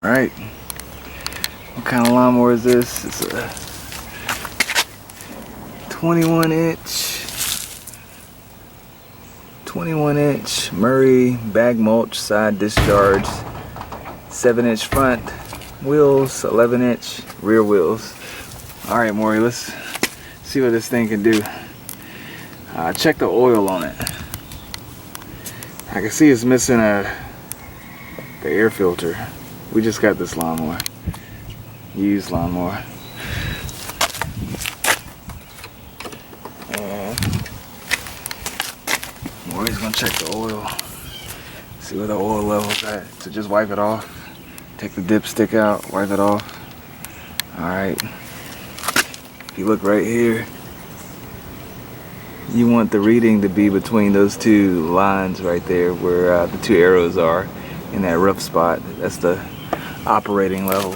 Alright, what kind of lawnmower is this? It's a 21 inch Murray bag mulch side discharge, 7-inch front wheels, 11-inch rear wheels. Alright, Maury, let's see what this thing can do. Check the oil on it. I can see it's missing the air filter. We just got this lawnmower, used lawnmower. And Maury's gonna check the oil, see where the oil level's at. So just wipe it off, take the dipstick out, wipe it off. Alright, if you look right here, you want the reading to be between those two lines right there where the two arrows are in that rough spot. That's the operating level.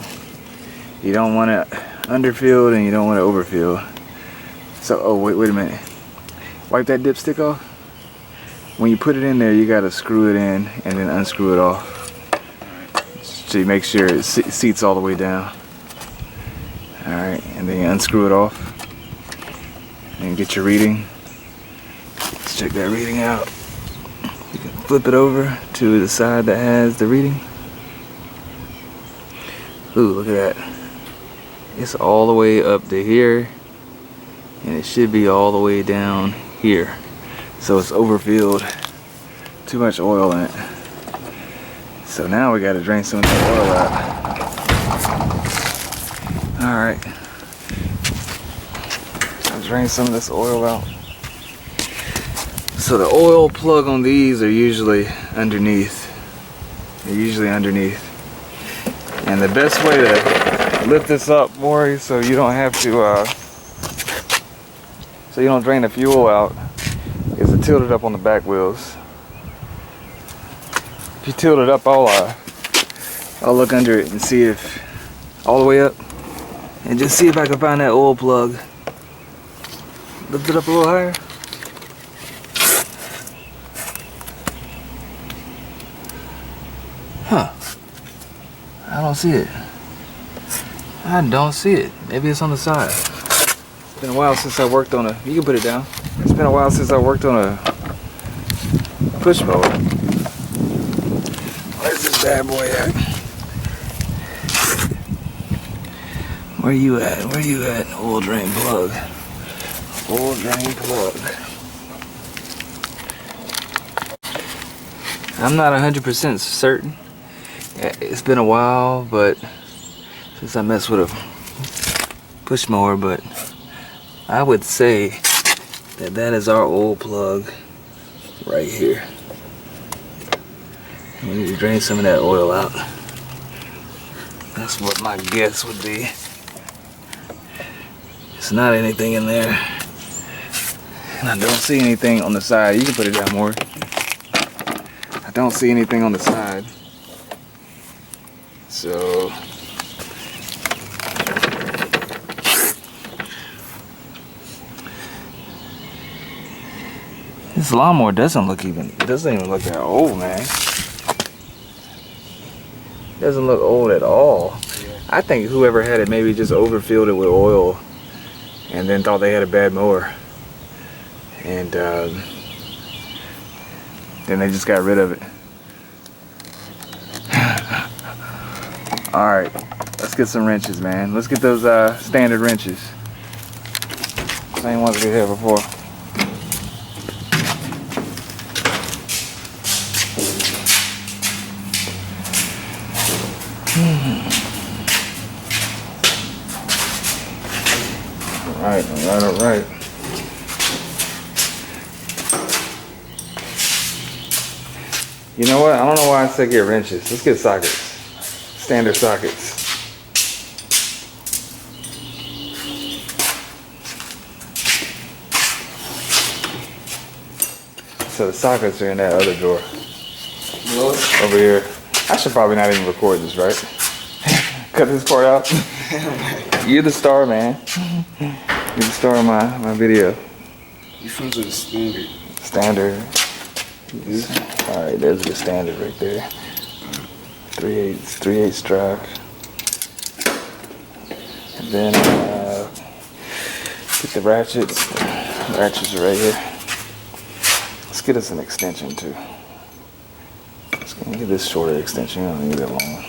You don't want it underfilled and you don't want it overfilled. So, oh wait a minute. Wipe that dipstick off. When you put it in there, you gotta screw it in and then unscrew it off. So you make sure it seats all the way down. Alright, and then you unscrew it off and get your reading. Let's check that reading out. You can flip it over to the side that has the reading. Ooh, look at that. It's all the way up to here, and it should be all the way down here. So it's overfilled. Too much oil in it. So now we gotta drain some of the oil out. Alright. Let's drain some of this oil out. So the oil plug on these are usually underneath. They're usually underneath. And the best way to lift this up, Maury, so you don't have to, so you don't drain the fuel out, is to tilt it up on the back wheels. If you tilt it up, I'll look under it and see if, all the way up, and just see if I can find that oil plug. Lift it up a little higher. Huh. I don't see it. I don't see it. Maybe it's on the side. It's been a while since I worked on you can put it down. It's been a while since I worked on a push mower. Where's this bad boy at? Where you at? Where you at? Oil drain plug. Oil drain plug. I'm not 100% certain. It's been a while, but since I messed with a push mower, but I would say that is our oil plug right here. We need to drain some of that oil out. That's what my guess would be. It's not anything in there, and I don't see anything on the side. You can put it down more. I don't see anything on the side. So this lawnmower doesn't even look that old, man. Doesn't look old at all. I think whoever had it maybe just overfilled it with oil and then thought they had a bad mower, and then they just got rid of it. Alright, let's get some wrenches, man. Let's get those standard wrenches. Same ones we had before. Alright. You know what? I don't know why I said get wrenches. Let's get sockets. Standard sockets. So the sockets are in that other drawer. Over here. I should probably not even record this, right? Cut this part out. You're the star, man. You're the star of my video. You friends with the standard. Standard. Alright, there's the standard right there. 3/8 drive. And then get the ratchets. The ratchets are right here. Let's get us an extension too. Let's get this shorter extension. We don't need that long one.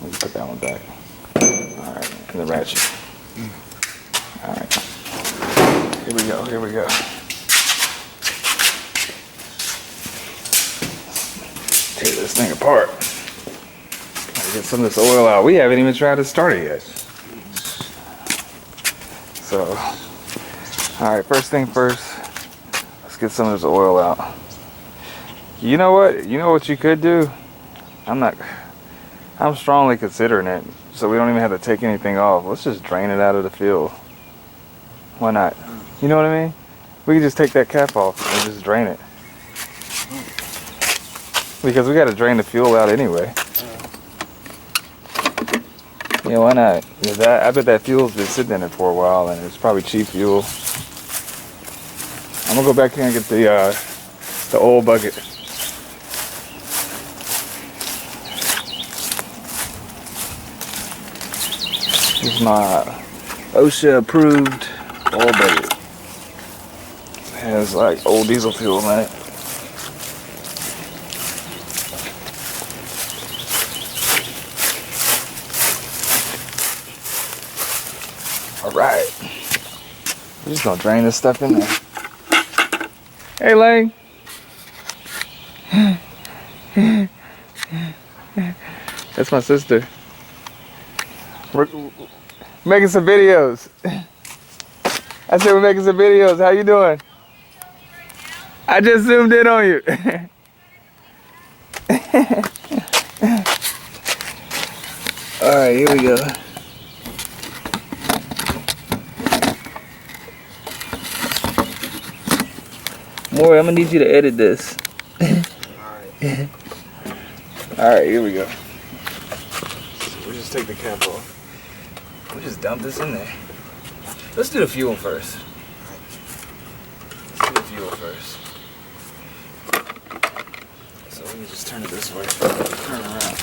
We can put that one back. Alright, and the ratchet. Alright. Here we go, here we go. Tear this thing apart. Gotta get some of this oil out. We haven't even tried to start it yet. So, alright, first thing first, let's get some of this oil out. You know what? You know what you could do? I'm strongly considering it, so we don't even have to take anything off. Let's just drain it out of the field. Why not? You know what I mean? We can just take that cap off and just drain it. Because we got to drain the fuel out anyway. Yeah, why not? I bet that fuel's been sitting in it for a while, and it's probably cheap fuel. I'm gonna go back here and get the oil bucket. This is my OSHA approved oil bucket. It has like old diesel fuel in it. Alright. We're just gonna drain this stuff in there. Hey Lane. That's my sister. We're making some videos. I said we're making some videos. How you doing? I just zoomed in on you. Alright, here we go. Maury, I'm gonna need you to edit this. Alright. Alright, here we go. We'll just take the cap off. We'll just dump this in there. Let's do the fuel first. Let's do the fuel first. So we can just turn it this way. Turn around.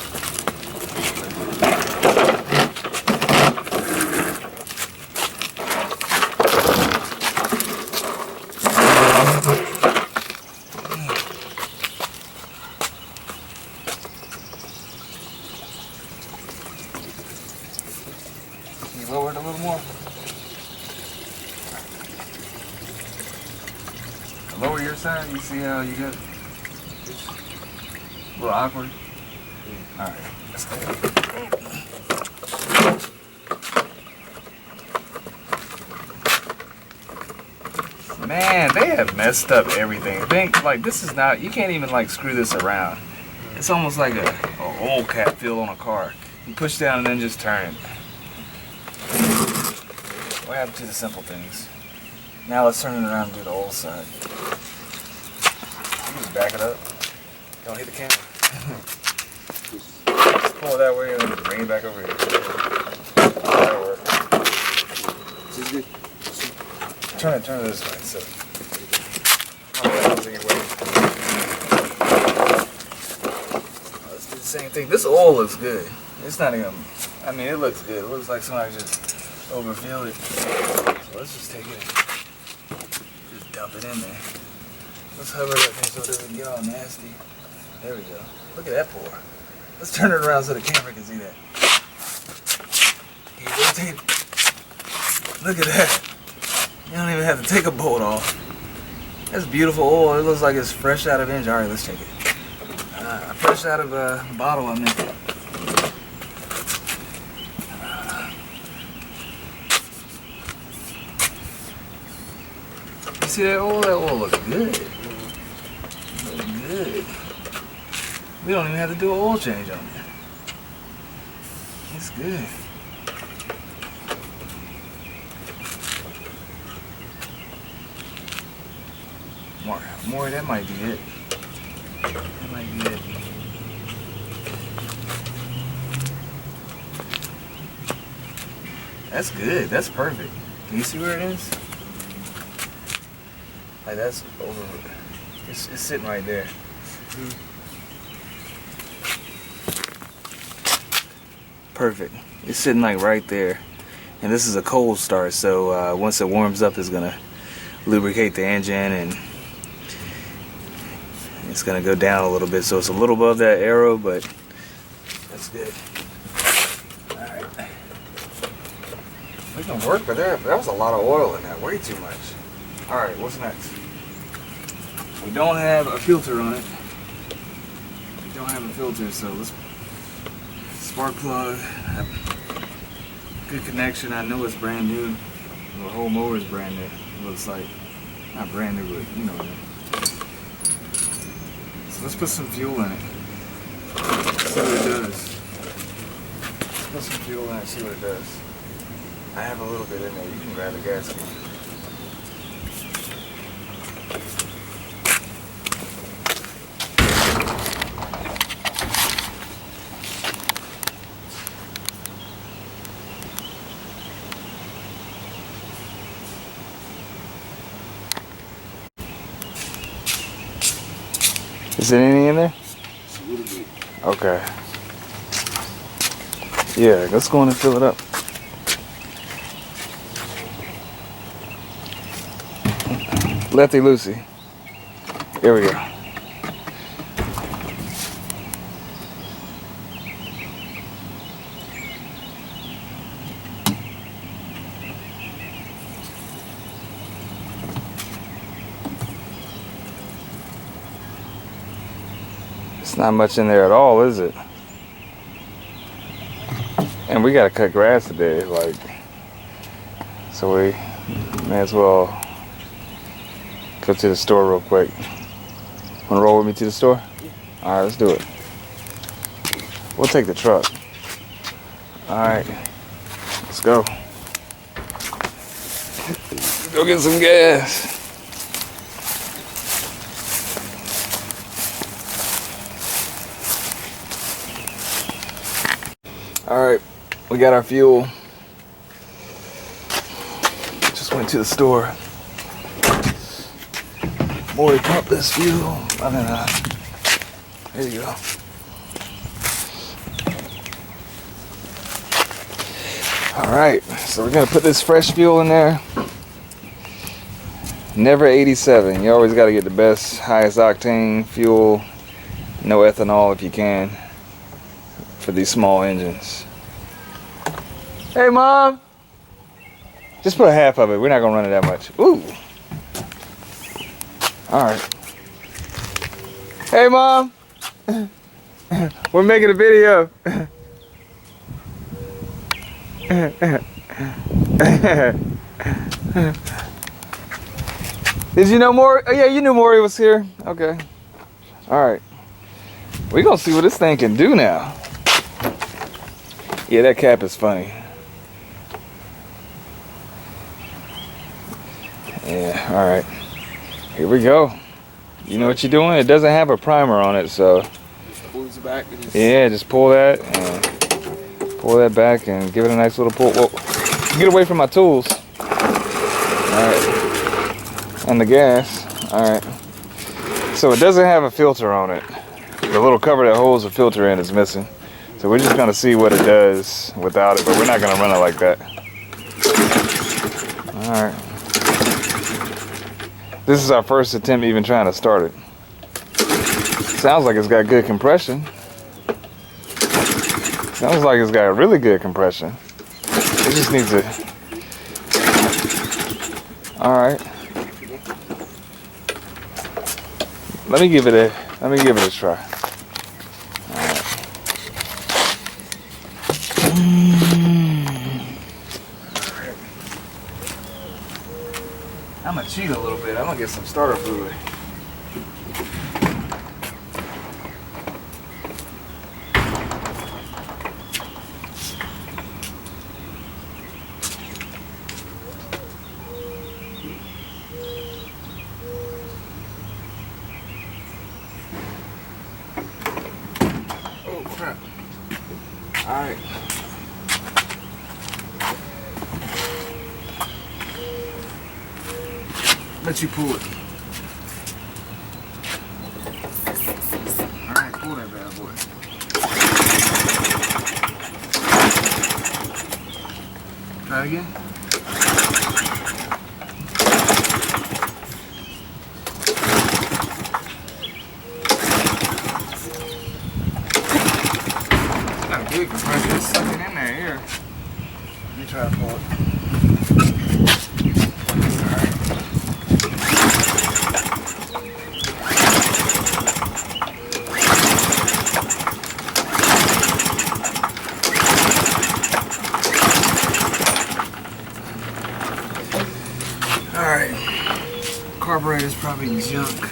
Can you lower it a little more? Lower your side, you see how you got it? A little awkward? Alright, let's go. Man, they have messed up everything. Like, this is not, you can't even like screw this around. It's almost like a old cap feel on a car. You push down and then just turn it. What happened to the simple things? Now let's turn it around and do the old side. You can just back it up. Don't hit the camera. Just pull it that way and then bring it back over here. That'll work. Turn it this way. So. Let's do the same thing. This oil looks good. It's not even, I mean, it looks good. It looks like somebody just overfilled it. So let's just take it and just dump it in there. Let's hover that thing so it doesn't get all nasty. There we go. Look at that pour. Let's turn it around so the camera can see that. You rotate. Look at that. You don't even have to take a bolt off. That's beautiful oil. It looks like it's fresh out of engine. Alright, let's check it. Fresh out of a bottle, I meant. You see that oil? That oil looks good. Looks good. We don't even have to do an oil change on it. It's good. More, that might be it. That might be it. That's good. That's perfect. Can you see where it is? Like that's over. It's sitting right there. Perfect. It's sitting like right there. And this is a cold start, so once it warms up, it's gonna lubricate the engine and it's gonna go down a little bit. So it's a little above that arrow, but that's good. Alright. We can work with that, but that was a lot of oil in that, way too much. Alright, what's next? We don't have a filter on it. We don't have a filter, so let's spark plug. Good connection. I know it's brand new. The whole mower is brand new. It looks like, not brand new, but you know what I mean. So let's put some fuel in it. See what it does. Let's put some fuel in it, see what it does. I have a little bit in there. You can grab the gasket. Is there any in there? Just a little bit. Okay. Yeah, let's go in and fill it up. Lefty loosey. Here we go. It's not much in there at all, is it? And we gotta cut grass today, like, so we may as well go to the store real quick. Wanna roll with me to the store? Yeah. Alright, let's do it. We'll take the truck. Alright, let's go. Go get some gas. Alright, we got our fuel. Just went to the store. Boy, pump this fuel. There you go. Alright, so we're gonna put this fresh fuel in there. Never 87. You always gotta get the best, highest octane fuel. No ethanol if you can, for these small engines. Hey, Mom! Just put a half of it. We're not gonna run it that much. Ooh! Alright. Hey, Mom! We're making a video. Did you know Maury? Oh, yeah, you knew Maury was here. Okay. Alright. We're gonna see what this thing can do now. Yeah, that cap is funny. Yeah, alright. Here we go. You know what you're doing? It doesn't have a primer on it, so. Just pulls it back. And just... Yeah, just pull that and pull that back and give it a nice little pull. Whoa. Get away from my tools. Alright. And the gas. Alright. So it doesn't have a filter on it. The little cover that holds the filter in is missing. So we're just gonna see what it does without it, but we're not gonna run it like that. Alright. This is our first attempt even trying to start it. Sounds like it's got good compression. Sounds like it's got really good compression. It just needs to. Alright. Let me give it a try. Alright. I'm gonna cheat a little bit. I'm gonna get some starter fluid. Oh crap. Alright. Let you pull it. Alright, pull that bad boy. Try it again. It's not big compared to this sucking in there here. Let me try to pull it. Alright, carburetor's probably junk.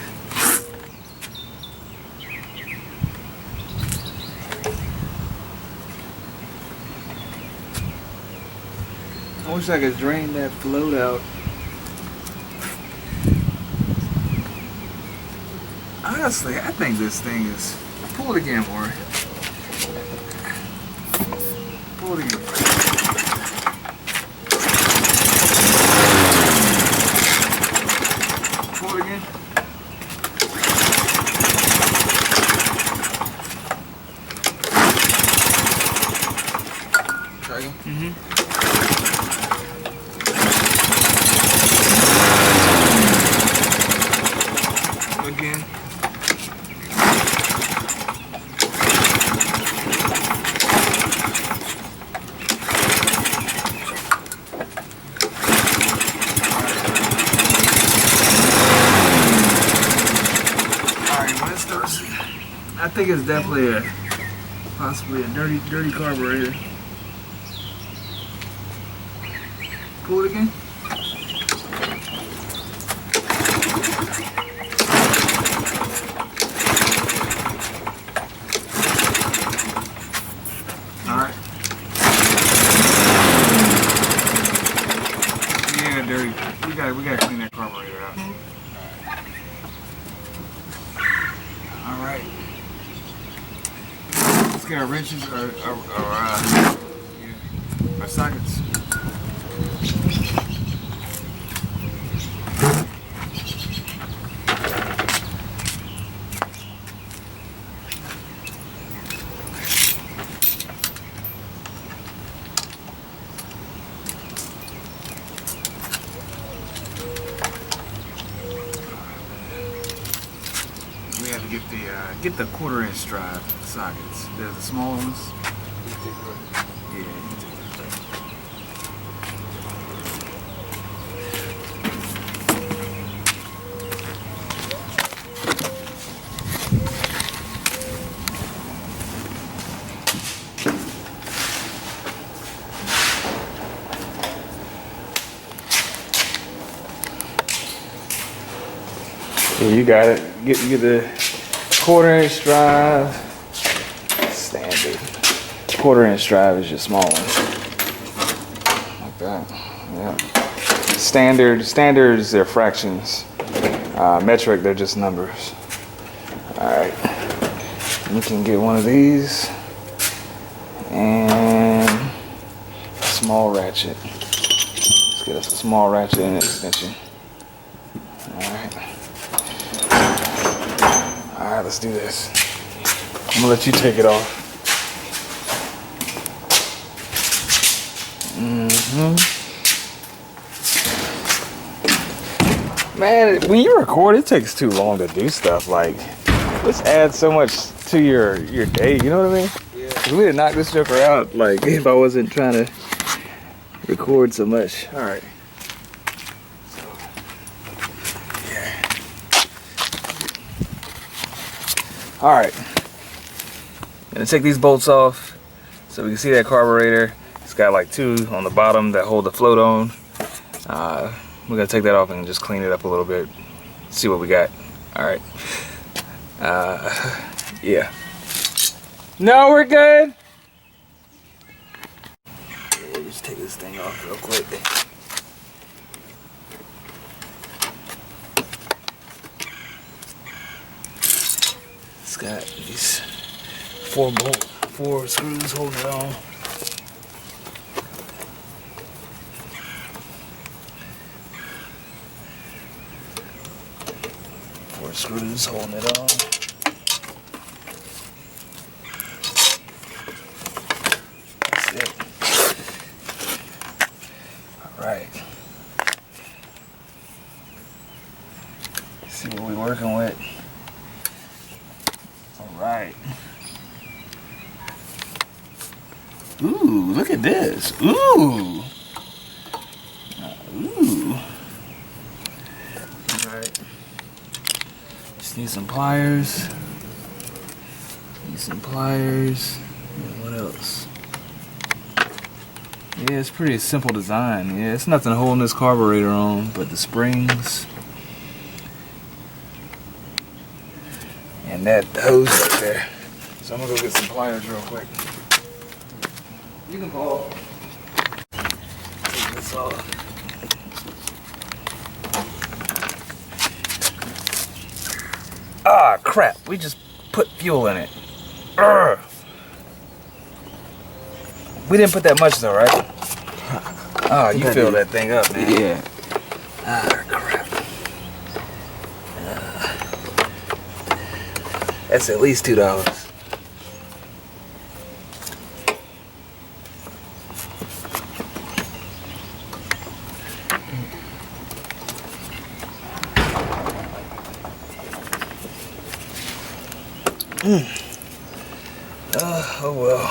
I wish I could drain that float out. Honestly, I think this thing is... Pull it again, Maury. Pull it again. Pull it again. Try again. Mm-hmm. Again. I think it's definitely possibly a dirty carburetor. Pull it again. All right. Yeah, dirty. We gotta clean that carburetor out. All right. Let's get our wrenches or sockets. We have to get the 1/4" drive sockets. There's the small ones. Yeah, you can take Yeah, you got it. Get the 1/4" drive. Standard. 1/4" drive is your small one. Like that. Yeah. Standard is their fractions. Metric, they're just numbers. Alright. You can get one of these. And a small ratchet. Let's get us a small ratchet and an extension. Alright. Alright, let's do this. I'm gonna let you take it off. Man, when you record, it takes too long to do stuff. Like, this adds so much to your day. You know what I mean? Yeah. 'Cause we did knock this joker out. Like, if I wasn't trying to record so much. All right. So, yeah. All right. I'm gonna take these bolts off so we can see that carburetor. It's got like 2 on the bottom that hold the float on. We're gonna take that off and just clean it up a little bit. See what we got. All right. Yeah. No, we're good. We'll just take this thing off real quick. It's got these 4 screws holding it on. Screws holding it on. That's it. Alright. Ooh, look at this. Ooh. Ooh. Alright. Just need some pliers. Need some pliers. And what else? Yeah, it's pretty simple design. Yeah, it's nothing holding this carburetor on, but the springs. And that hose right there. So I'm gonna go get some pliers real quick. You can call. Take this off. Ah, crap. We just put fuel in it. Urgh. We didn't put that much though, right? Oh, you fill that thing up, man. Yeah. Ah, crap. That's at least $2. Oh well.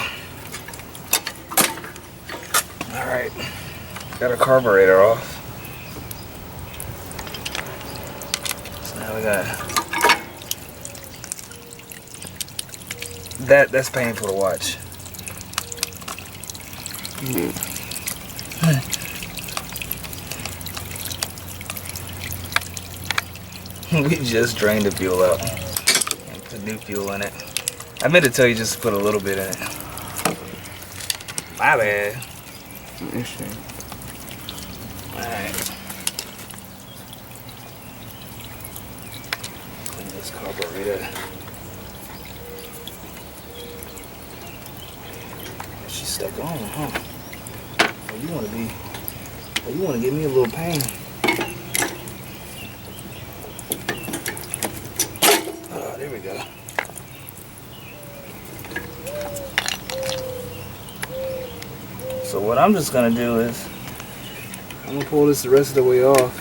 Alright. Got our carburetor off. So now we got that's painful to watch. We just drained the fuel out and put new fuel in it. I meant to tell you just to put a little bit in it. My bad. Interesting. Alright. Clean this carburetor. She's stuck on, huh? Oh, you wanna give me a little pain. Oh, there we go. So what I'm just gonna do is I'm gonna pull this the rest of the way off.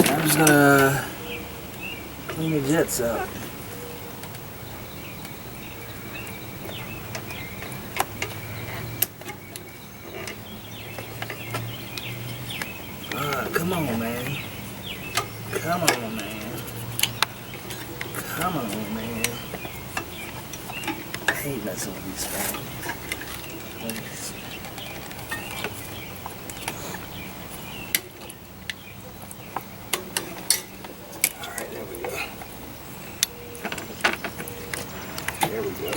I'm just gonna clean the jets out. Come on, man. Come on, man. Come on, man. I hate messing with these things. Alright, there we go. There we go.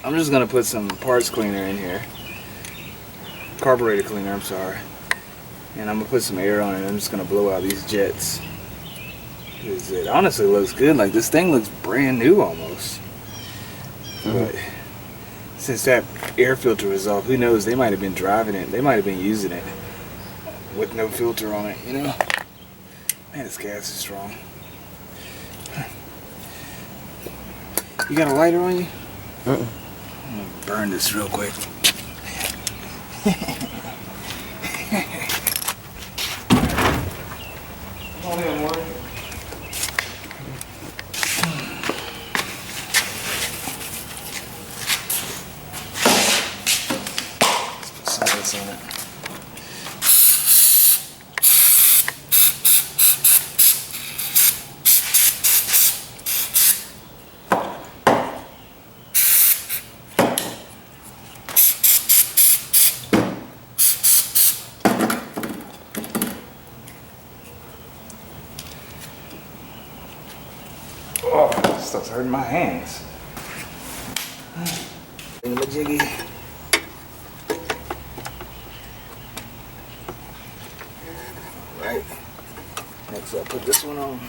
I'm just gonna put some parts cleaner in here. Carburetor cleaner, I'm sorry. And I'm gonna put some air on it. I'm just gonna blow out these jets. Because it honestly looks good. Like this thing looks brand new almost. But since that air filter was off, who knows? They might have been driving it. They might have been using it with no filter on it, you know? Man, this gas is strong. You got a lighter on you? I'm gonna burn this real quick. Come on in, Warren. Let's put some of this on it. Oh, this stuff's hurting my hands. Jiggy. Right. Next, I'll put this one on.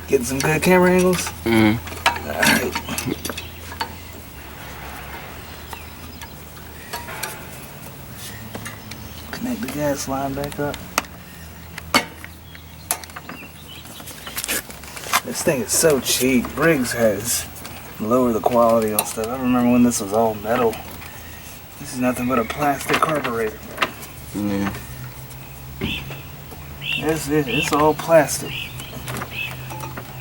Getting some good camera angles. Alright. Connect the gas line back up. This thing is so cheap. Briggs has lowered the quality on stuff. I remember when this was all metal. This is nothing but a plastic carburetor. Yeah. That's it. It's all plastic.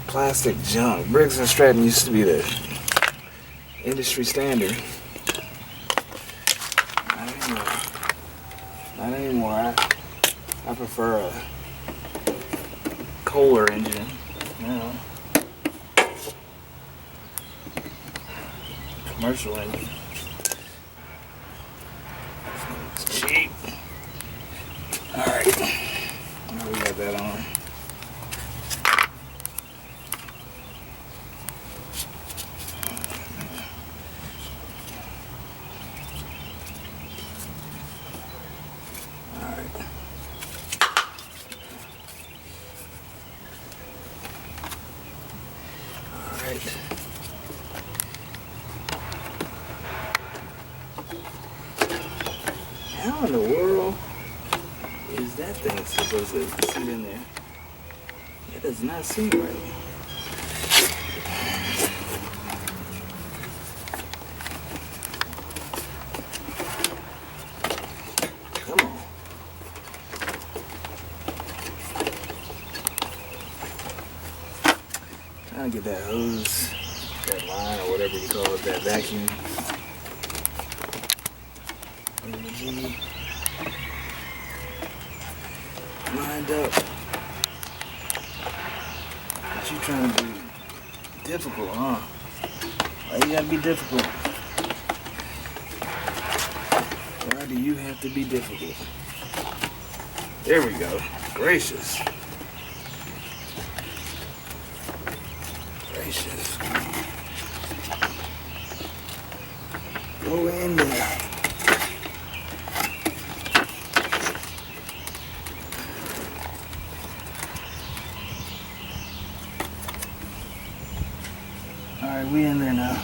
Plastic junk. Briggs and Stratton used to be the industry standard. Not anymore. I prefer a Kohler engine. You know. Commercial engine. It's cheap. Alright. Now we got that on. How in the world is that thing supposed to sit in there? It does not seem right. Come on. Trying to get that hose, that line or whatever you call it, that vacuum. Lined up. But you trying to be difficult, huh? Why you gotta be difficult? Why do you have to be difficult? There we go. Gracious. Gracious. Go in there. Alright, we in there now.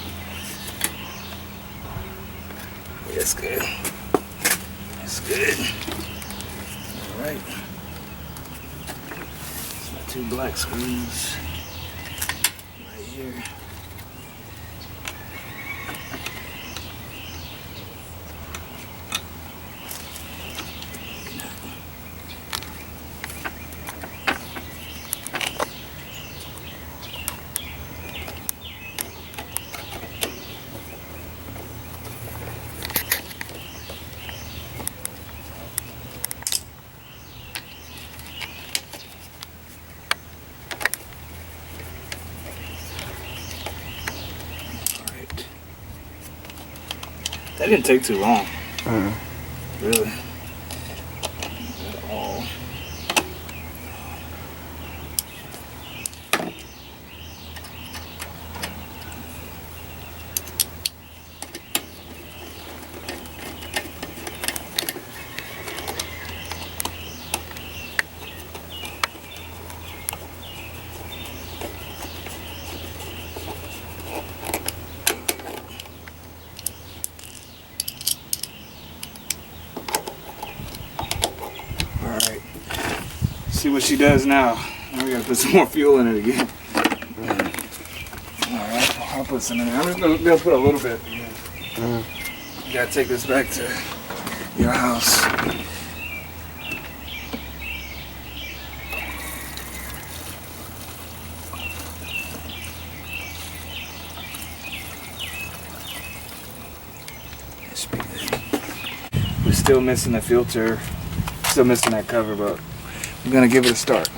That's good. That's good. Alright. It's my 2 black screws right here. That didn't take too long. Really. At all. Alright. See what she does now. Now we gotta put some more fuel in it again. Alright, I'll put some in there. I'm just gonna put a little bit again. You gotta take this back to your house. That should be good. We're still missing the filter. Still missing that cover, but we're gonna give it a start.